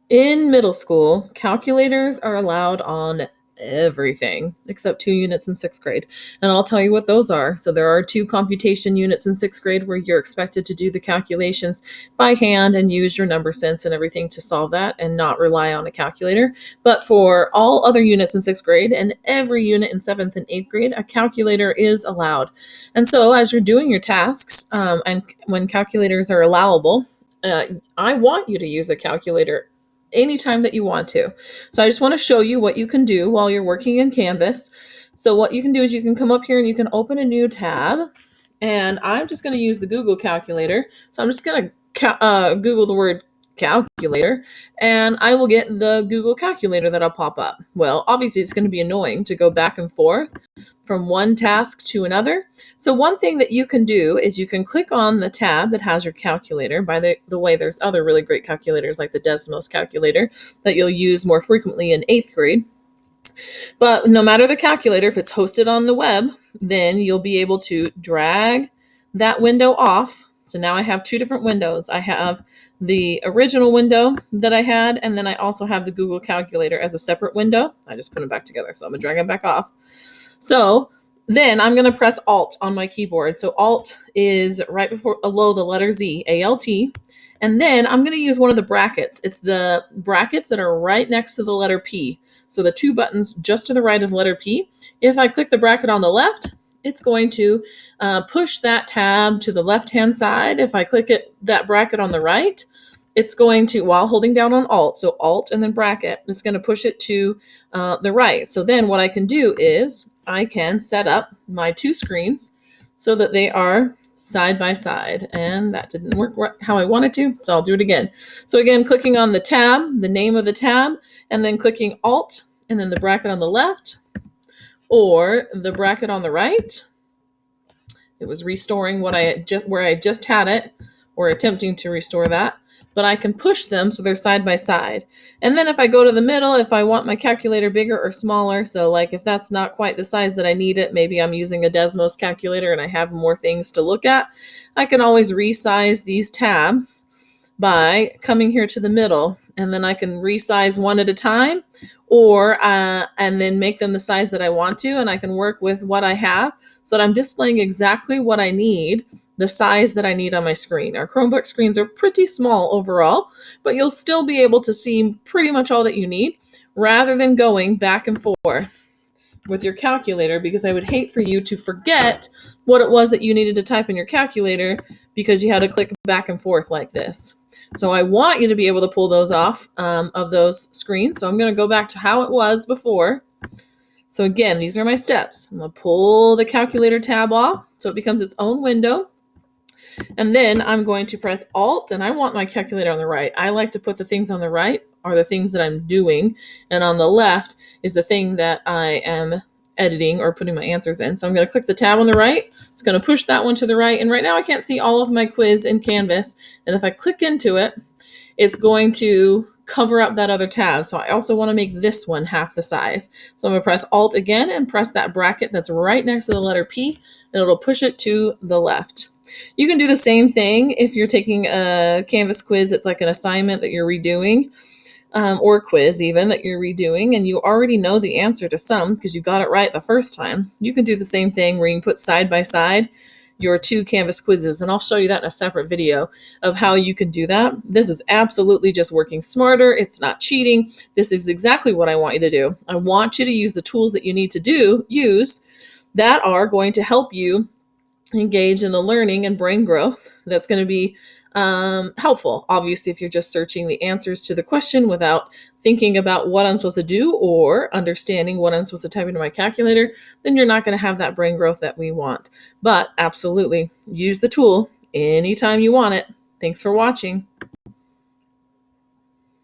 In middle school, calculators are allowed on everything except 2 units in sixth grade. And I'll tell you what those are. So there are 2 computation units in sixth grade where you're expected to do the calculations by hand and use your number sense and everything to solve that and not rely on a calculator. But for all other units in sixth grade and every unit in seventh and eighth grade, a calculator is allowed. And so as you're doing your tasks, and when calculators are allowable, uh, I want you to use a calculator anytime that you want to. So I just want to show you what you can do while you're working in Canvas. So what you can do is you can come up here and you can open a new tab. And I'm just going to use the Google calculator. So I'm just going to Google the word calculator, and I will get the Google calculator that'll pop up. Well, obviously it's going to be annoying to go back and forth from one task to another. So one thing that you can do is you can click on the tab that has your calculator. By the way, there's other really great calculators like the Desmos calculator that you'll use more frequently in eighth grade. But no matter the calculator, if it's hosted on the web, then you'll be able to drag that window off. So now I have two different windows. I have the original window that I had, and then I also have the Google calculator as a separate window. I just put them back together, so I'm gonna drag them back off. So then I'm gonna press Alt on my keyboard. So Alt is right below the letter Z, A-L-T. And then I'm gonna use one of the brackets. It's the brackets that are right next to the letter P. So the two buttons just to the right of letter P. If I click the bracket on the left, it's going to push that tab to the left-hand side. If I click that bracket on the right, it's going to, while holding down on Alt, so Alt and then bracket, it's going to push it to the right. So then what I can do is I can set up my two screens so that they are side by side, and that didn't work how I wanted to, so I'll do it again. So again, clicking on the tab, the name of the tab, and then clicking Alt and then the bracket on the left or the bracket on the right. It was restoring what where I just had it, or attempting to restore that. But I can push them so they're side by side. And then if I go to the middle, if I want my calculator bigger or smaller, so like if that's not quite the size that I need it, maybe I'm using a Desmos calculator and I have more things to look at, I can always resize these tabs by coming here to the middle, and then I can resize one at a time, or and then make them the size that I want to, and I can work with what I have so that I'm displaying exactly what I need, the size that I need on my screen. Our Chromebook screens are pretty small overall, but you'll still be able to see pretty much all that you need rather than going back and forth with your calculator, because I would hate for you to forget what it was that you needed to type in your calculator because you had to click back and forth like this. So I want you to be able to pull those off of those screens. So I'm going to go back to how it was before. So again, these are my steps. I'm going to pull the calculator tab off so it becomes its own window. And then I'm going to press Alt, and I want my calculator on the right. I like to put the things on the right are the things that I'm doing, and on the left is the thing that I am editing or putting my answers in. So I'm going to click the tab on the right. It's going to push that one to the right. And right now I can't see all of my quiz in Canvas. And if I click into it, it's going to cover up that other tab. So I also want to make this one half the size. So I'm going to press Alt again and press that bracket that's right next to the letter P, and it'll push it to the left. You can do the same thing if you're taking a Canvas quiz. It's like an assignment that you're redoing, or quiz even that you're redoing, and you already know the answer to some because you got it right the first time. You can do the same thing where you can put side by side your two Canvas quizzes, and I'll show you that in a separate video of how you can do that. This is absolutely just working smarter. It's not cheating. This is exactly what I want you to do. I want you to use the tools that you need to use that are going to help you engage in the learning and brain growth that's going to be helpful. Obviously, if you're just searching the answers to the question without thinking about what I'm supposed to do or understanding what I'm supposed to type into my calculator, then you're not going to have that brain growth that we want. But absolutely, use the tool anytime you want it. Thanks for watching.